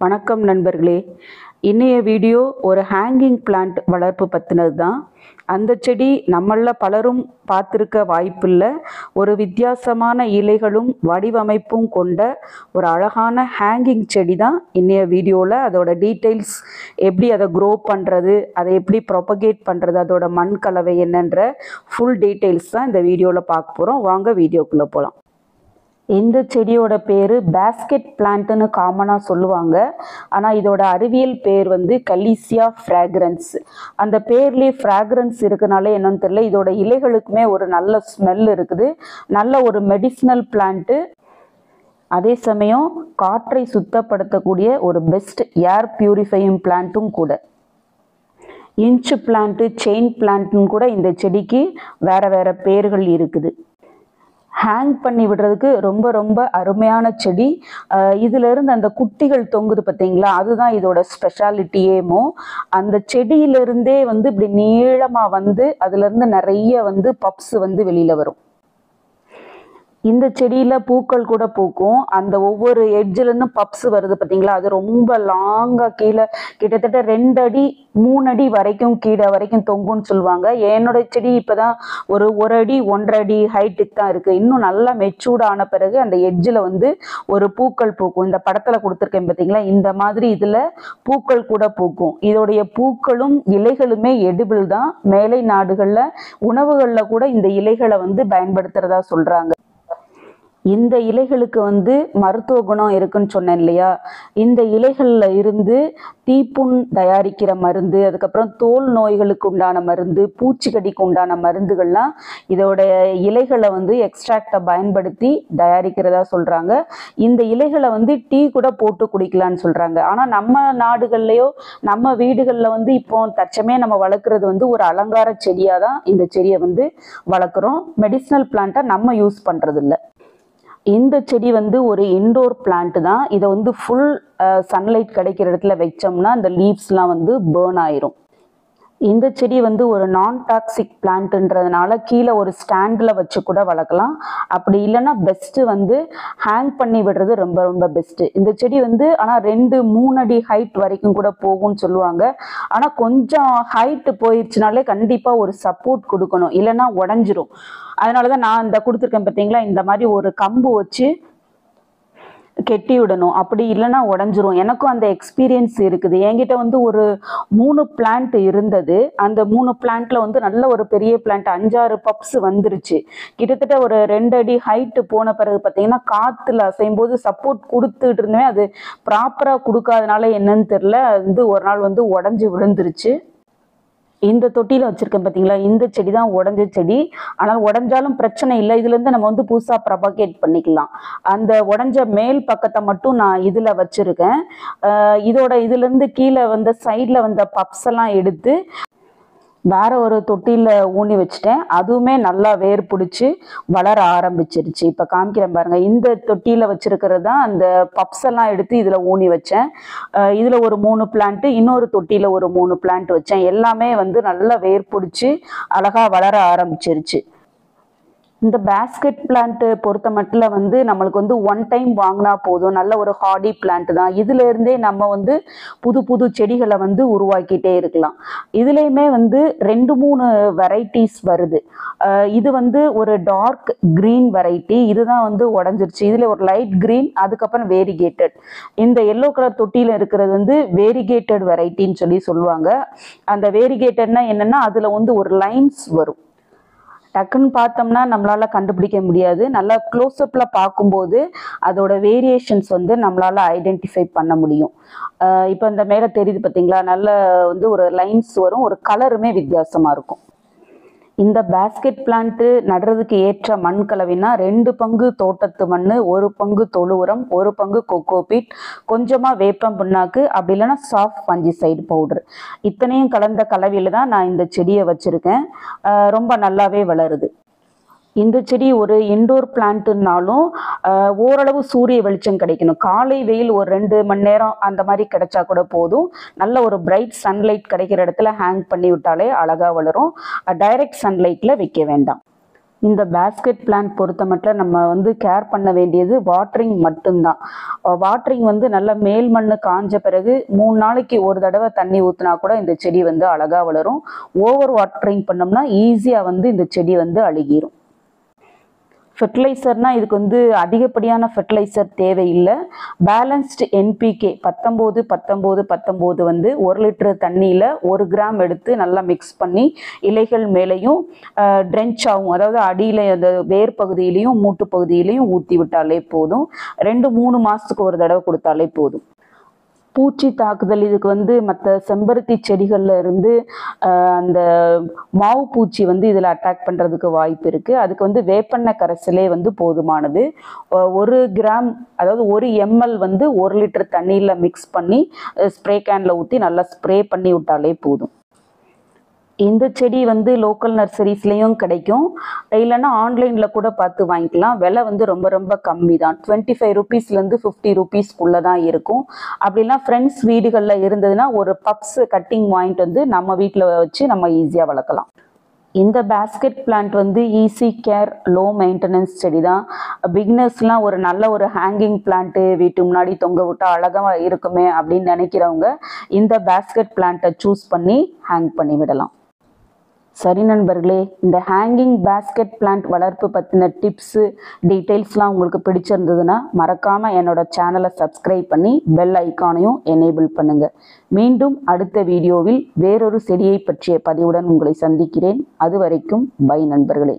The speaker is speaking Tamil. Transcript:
வணக்கம் நண்பர்களே. இன்னைய வீடியோ ஒரு ஹேங்கிங் பிளான்ட் வளர்ப்பு பற்றினது தான். அந்த செடி நம்மள பலரும் பார்த்துருக்க வாய்ப்பில்லை. ஒரு வித்தியாசமான இலைகளும் வடிவமைப்பும் கொண்ட ஒரு அழகான ஹேங்கிங் செடி தான் இன்னைய வீடியோவில். அதோட டீட்டெயில்ஸ், எப்படி அதை க்ரோ பண்ணுறது, அதை எப்படி ப்ரொபகேட் பண்ணுறது, அதோட மண் கலவை என்னன்ற ஃபுல் டீட்டெயில்ஸ் தான் இந்த வீடியோவில் பார்க்க போகிறோம். வாங்க வீடியோக்குள்ளே போகலாம். இந்த செடியோட பேர் பேஸ்கெட் பிளான்ட்னு காமனாக சொல்லுவாங்க. ஆனால் இதோட அறிவியல் பேர் callisia ஃப்ராக்ரன்ஸ். அந்த பேர்லேயே ஃப்ராக்ரன்ஸ் இருக்கனால என்னன்னு தெரியல, இதோட இலைகளுக்குமே ஒரு நல்ல ஸ்மெல் இருக்குது. நல்ல ஒரு மெடிசினல் பிளான்ட்டு, அதே சமயம் காற்றை சுத்தப்படுத்தக்கூடிய ஒரு பெஸ்ட் ஏர் பியூரிஃபையிங் பிளான்ட்டும் கூட. இன்ச் பிளான்ட்டு, செயின் பிளான்ட்னு கூட இந்த செடிக்கு வேறு வேறு பேர்கள் இருக்குது. ஹேங் பண்ணி விடுறதுக்கு ரொம்ப ரொம்ப அருமையான செடி. இதிலிருந்து அந்த குட்டிகள் தொங்குது பார்த்தீங்களா, அதுதான் இதோட ஸ்பெஷாலிட்டியேமோ. அந்த செடியிலிருந்தே இப்படி நீளமாக அதுலேருந்து நிறைய பப்ஸ் வெளியில் வரும். இந்த செடியில் பூக்கள் கூட பூக்கும். அந்த ஒவ்வொரு எட்ஜிலேருந்தும் பப்ஸ் வருது பார்த்தீங்களா, அது ரொம்ப லாங்காக கீழே கிட்டத்தட்ட 2 அடி 3 அடி வரைக்கும் கீழே வரைக்கும் தொங்குன்னு சொல்லுவாங்க. என்னோட செடி இப்போ தான் ஒரு 1 அடி 1.5 அடி ஹைட்டுக்கு தான் இருக்குது. இன்னும் நல்லா மெச்சூர்ட் ஆன பிறகு அந்த எட்ஜில் ஒரு பூக்கள் பூக்கும். இந்த படத்தில் கொடுத்துருக்கேன் பார்த்தீங்களா, இந்த மாதிரி இதில் பூக்கள் கூட பூக்கும். இதோடைய பூக்களும் இலைகளுமே எடிபிள் தான். மேலை நாடுகளில் உணவுகளில் கூட இந்த இலைகளை பயன்படுத்துகிறதா சொல்கிறாங்க. இந்த இலைகளுக்கு மருத்துவ குணம் இருக்குன்னு சொன்னேன் இல்லையா. இந்த இலைகளில் இருந்து தீப்புண் தயாரிக்கிற மருந்து, அதுக்கப்புறம் தோல் நோய்களுக்கு உண்டான மருந்து, பூச்சிக்கடிக்கு உண்டான மருந்துகள்லாம் இதோட இலைகளை எக்ஸ்ட்ராக்டை பயன்படுத்தி தயாரிக்கிறதா சொல்கிறாங்க. இந்த இலைகளை டீ கூட போட்டு குடிக்கலான்னு சொல்கிறாங்க. ஆனால் நம்ம நாடுகள்லையோ நம்ம வீடுகளில் இப்போ தற்சமயம் நம்ம வளர்க்குறது ஒரு அலங்கார செடியாக தான் இந்த செடியை வளர்க்குறோம். மெடிசினல் பிளான்ட்டாக நம்ம யூஸ் பண்ணுறதில்ல. இந்த செடி ஒரு இன்டோர் பிளான்ட் தான். இதை ஃபுல் சன்லைட் கிடைக்கிற இடத்துல வச்சோம்னா இந்த லீவ்ஸ்லாம் பேர்ன் ஆயிரும். இந்த செடி ஒரு நான் டாக்ஸிக் பிளான்ட்ன்றதுனால கீழே ஒரு ஸ்டாண்டில் வச்சு கூட வளர்க்கலாம். அப்படி இல்லைன்னா பெஸ்ட்டு ஹேங் பண்ணி விடுறது ரொம்ப ரொம்ப பெஸ்ட்டு. இந்த செடி ஆனால் 2-3 அடி ஹைட் வரைக்கும் கூட போகும்னு சொல்லுவாங்க. ஆனால் கொஞ்சம் ஹைட்டு போயிடுச்சுனாலே கண்டிப்பாக ஒரு சப்போர்ட் கொடுக்கணும், இல்லைன்னா உடஞ்சிரும். அதனால தான் நான் இந்த கொடுத்துருக்கேன் பார்த்தீங்களா, இந்த மாதிரி ஒரு கம்பு வச்சு கெட்டி விடணும். அப்படி இல்லைன்னா உடஞ்சிரும். எனக்கும் அந்த எக்ஸ்பீரியன்ஸ் இருக்குது. என்கிட்ட ஒரு 3 பிளான்ட் இருந்தது. அந்த 3 பிளான்ட்ல நல்ல ஒரு பெரிய பிளான்ட் 5-6 பப்ஸ் வந்துருச்சு. கிட்டத்தட்ட ஒரு 2 அடி ஹைட்டு போன பிறகு பார்த்தீங்கன்னா காற்றுல அசையும் போது சப்போர்ட் கொடுத்துட்டு இருந்தேன். அது ப்ராப்பராக கொடுக்காதனால என்னன்னு தெரில, ஒரு நாள் உடஞ்சி விழுந்துருச்சு. இந்த தொட்டியில் வச்சுருக்கேன் பார்த்தீங்களா, இந்த செடி தான் உடஞ்ச செடி. ஆனால் உடஞ்சாலும் பிரச்சனை இல்லை, இதுலேருந்து நம்ம புதுசாக ப்ரொபகேட் பண்ணிக்கலாம். அந்த உடஞ்ச மேல் பக்கத்தை மட்டும் நான் இதில் வச்சுருக்கேன். இதுலேருந்து கீழே சைடில் பப்ஸ் எல்லாம் எடுத்து வேற ஒரு தொட்டியில் ஊனி வச்சுட்டேன். அதுவுமே நல்லா வேர் பிடிச்சி வளர ஆரம்பிச்சிருச்சு. இப்போ காமிக்கிறேன் பாருங்க. இந்த தொட்டியில் வச்சிருக்கிறது தான் அந்த பப்ஸ் எல்லாம் எடுத்து இதில் ஊனி வச்சேன். இதில் ஒரு 3 பிளான்ட்டு, இன்னொரு தொட்டியில் ஒரு 3 பிளான்ட் வச்சேன். எல்லாமே நல்லா வேர் பிடிச்சி அழகா வளர ஆரம்பிச்சிருச்சு. இந்த பேஸ்கெட் பிளான்ட்டு பொறுத்த மட்டும் நம்மளுக்கு 1 டைம் வாங்கினா போதும். நல்ல ஒரு ஹார்டி பிளான்ட் தான். இதுலேருந்தே நம்ம புது புது செடிகளை உருவாக்கிட்டே இருக்கலாம். இதுலேயுமே 2-3 வெரைட்டிஸ் வருது. இது ஒரு டார்க் க்ரீன் வெரைட்டி. இதுதான் உடஞ்சிருச்சு. இதில் ஒரு லைட் க்ரீன், அதுக்கப்புறம் வேரிகேட்டட். இந்த எல்லோ கலர் தொட்டியில் இருக்கிறது வேரிகேட்டட் வெரைட்டின்னு சொல்லுவாங்க. அந்த வேரிகேட்டட்னா என்னென்னா அதில் ஒரு லைன்ஸ் வரும். டக்குன்னு பார்த்தோம்னா நம்மளால கண்டுபிடிக்க முடியாது. நல்லா க்ளோஸ்அப்பில் பார்க்கும்போது அதோட வேரியேஷன்ஸ் நம்மளால ஐடென்டிஃபை பண்ண முடியும். இப்போ இந்த மேலே தெரியுது பார்த்தீங்களா, நல்ல ஒரு லைன்ஸ் வரும். ஒரு கலருமே வித்தியாசமாக இருக்கும். இந்த பேஸ்கெட் பிளான்ட்டு நடுறதுக்கு ஏற்ற மண் கலவைனா 2 பங்கு தோட்டத்து மண், 1 பங்கு தொழு உரம், 1 பங்கு கொக்கோபீட், கொஞ்சமாக வேப்பம் புண்ணாக்கு, அப்படி இல்லைன்னா சாஃப்ட் ஃபஞ்சிசைடு பவுடர். இத்தனையும் கலந்த கலவையில் தான் நான் இந்த செடியை வச்சுருக்கேன். ரொம்ப நல்லாவே வளருது. இந்த செடி ஒரு இன்டோர் பிளான்ட்னாலும் ஓரளவு சூரிய வெளிச்சம் கிடைக்கணும். காலை வெயில் ஒரு 2 மணி நேரம் அந்த மாதிரி கிடைச்சா கூட போதும். நல்ல ஒரு பிரைட் சன்லைட் கிடைக்கிற இடத்துல ஹேங் பண்ணி விட்டாலே அழகாக வளரும். டைரக்ட் சன்லைட்டில் வைக்க வேண்டாம். இந்த பேஸ்கெட் பிளான்ட் பொறுத்த மட்டும் நம்ம கேர் பண்ண வேண்டியது வாட்டரிங் மட்டும்தான். வாட்டரிங் நல்லா மேல் மண்ணு காஞ்ச பிறகு 3 நாளைக்கு ஒரு தடவை தண்ணி ஊற்றினா கூட இந்த செடி அழகாக வளரும். ஓவர் வாட்டரிங் பண்ணோம்னா ஈஸியாக இந்த செடி அழுகிரும். ஃபெர்டிலைசர்னால் இதுக்கு அதிகப்படியான ஃபெர்டிலைசர் தேவையில்லை. பேலன்ஸ்டு என்பிகே 19-19-19 1 லிட்டர் தண்ணியில் 1 கிராம் எடுத்து நல்லா மிக்ஸ் பண்ணி இலைகள் மேலேயும் ட்ரென்ச் ஆகும், அதாவது அடியில் அந்த வேர் பகுதியிலையும் மூட்டு பகுதியிலையும் ஊற்றி விட்டாலே போதும். 2-3 மாதத்துக்கு ஒரு தடவை கொடுத்தாலே போதும். பூச்சி தாக்குதல் இதுக்கு மற்ற செம்பருத்தி செடிகளில் இருந்து அந்த மாவு பூச்சி இதில் அட்டாக் பண்ணுறதுக்கு வாய்ப்பு இருக்குது. அதுக்கு வேப்பெண்ணெய் கரைசலே போதுமானது. 1 கிராம் அதாவது 1 ml 1 லிட்டர் தண்ணியில் மிக்ஸ் பண்ணி ஸ்ப்ரே கேனில் ஊற்றி நல்லா ஸ்ப்ரே பண்ணி விட்டாலே போதும். இந்த செடி லோக்கல் நர்சரிஸ்லேயும் கிடைக்கும், இல்லைன்னா ஆன்லைனில் கூட பார்த்து வாங்கிக்கலாம். விலை ரொம்ப ரொம்ப கம்மி தான். 25 ரூபீஸ்லேருந்து 50 ரூபீஸ்க்குள்ளே தான் இருக்கும். அப்படிலாம் ஃப்ரெண்ட்ஸ் வீடுகளில் இருந்ததுன்னா ஒரு பப்ஸ் கட்டிங் வாங்கிட்டு நம்ம வீட்டில் வச்சு நம்ம ஈஸியாக வளர்க்கலாம். இந்த basket plant easy care low maintenance செடி தான். பிகினர்ஸ்லாம் ஒரு நல்ல ஹேங்கிங் பிளான்ட்டு வீட்டு முன்னாடி தொங்க விட்டால் அழகாக இருக்குமே அப்படின்னு நினைக்கிறவங்க இந்த பேஸ்கெட் பிளான்ட்டை சூஸ் பண்ணி ஹேங் பண்ணி விடலாம். சரி நண்பர்களே, இந்த ஹேங்கிங் பேஸ்கெட் பிளான்ட் வளர்ப்பு பற்றின டிப்ஸு டீட்டெயில்ஸ்லாம் உங்களுக்கு பிடிச்சிருந்ததுன்னா மறக்காமல் என்னோட சேனலை சப்ஸ்கிரைப் பண்ணி பெல் ஐக்கானையும் எனேபிள் பண்ணுங்கள். மீண்டும் அடுத்த வீடியோவில் வேறொரு செடியை பற்றிய பதிவுடன் உங்களை சந்திக்கிறேன். அது வரைக்கும் பை நண்பர்களே.